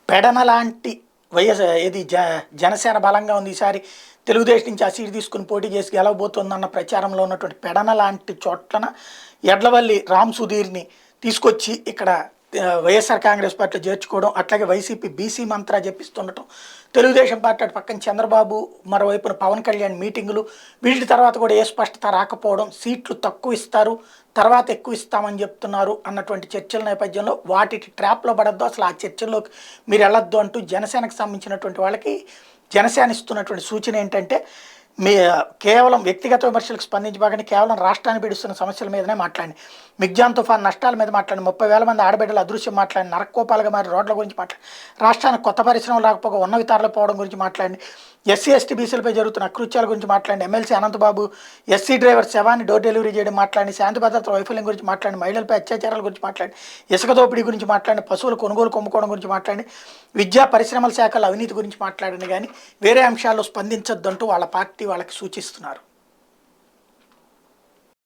పెడన లాంటి ఇది జనసేన బలంగా ఉంది, ఈసారి తెలుగుదేశం నుంచి ఆ సీటు తీసుకుని పోటీ చేసి గెలవబోతోందన్న ప్రచారంలో ఉన్నటువంటి పెడన లాంటి చోట్లన ఎడ్లవల్లి రామ్ సుధీర్ని తీసుకొచ్చి ఇక్కడ వైఎస్ఆర్ కాంగ్రెస్ పార్టీలో చేర్చుకోవడం, అట్లాగే వైసీపీ బీసీ మంత్రా చెప్పిస్తుండటం, తెలుగుదేశం పార్టీ అటు పక్కన చంద్రబాబు, మరోవైపున పవన్ కళ్యాణ్ మీటింగులు, వీటి తర్వాత కూడా ఏ స్పష్టత రాకపోవడం, సీట్లు తక్కువ ఇస్తారు తర్వాత ఎక్కువ ఇస్తామని చెప్తున్నారు అన్నటువంటి చర్చల నేపథ్యంలో వాటి ట్రాప్లో పడద్దు, అసలు ఆ చర్చల్లోకి మీరు వెళ్ళొద్దు అంటూ జనసేనకు సంబంధించినటువంటి వాళ్ళకి జనసేన ఇస్తున్నటువంటి సూచన ఏంటంటే, మీ కేవలం వ్యక్తిగత విమర్శలకు స్పందించబాకండి, కేవలం రాష్ట్రాన్ని పీడిస్తున్న సమస్యల మీదనే మాట్లాడి, మిగ్జాన్ తుఫాన్ నష్టాల మీద మాట్లాడి, 30,000 మంది ఆడబిడ్డల అదృశ్యం మాట్లాడి, నరకోపాలుగా మారి రోడ్ల గురించి మాట్లాడి, రాష్ట్రానికి కొత్త పరిశ్రమలు రాకపోగా ఉన్నవి తరలిపోవడం గురించి మాట్లాడి, ఎస్సీ ఎస్టీ బీసీలపై జరుగుతున్న అకృత్యాల గురించి మాట్లాడి, ఎమ్మెల్సీ అనంతబాబు ఎస్సీ డ్రైవర్ శవాన్ని డోర్ డెలివరీ చేయడం మాట్లాడి, శాంతి భద్రతల వైఫల్యం గురించి మాట్లాడి, మహిళలపై అత్యాచారాల గురించి మాట్లాడి, ఇసుక దోపిడీ గురించి మాట్లాడి, పశువుల కొనుగోలు కొమ్ముకోవడం గురించి మాట్లాడి, విద్యా పరిశ్రమల శాఖల అవినీతి గురించి మాట్లాడింది, కానీ వేరే అంశాల్లో స్పందించొద్దంటూ వాళ్ళ పార్టీ వాళ్ళకి సూచిస్తున్నారు.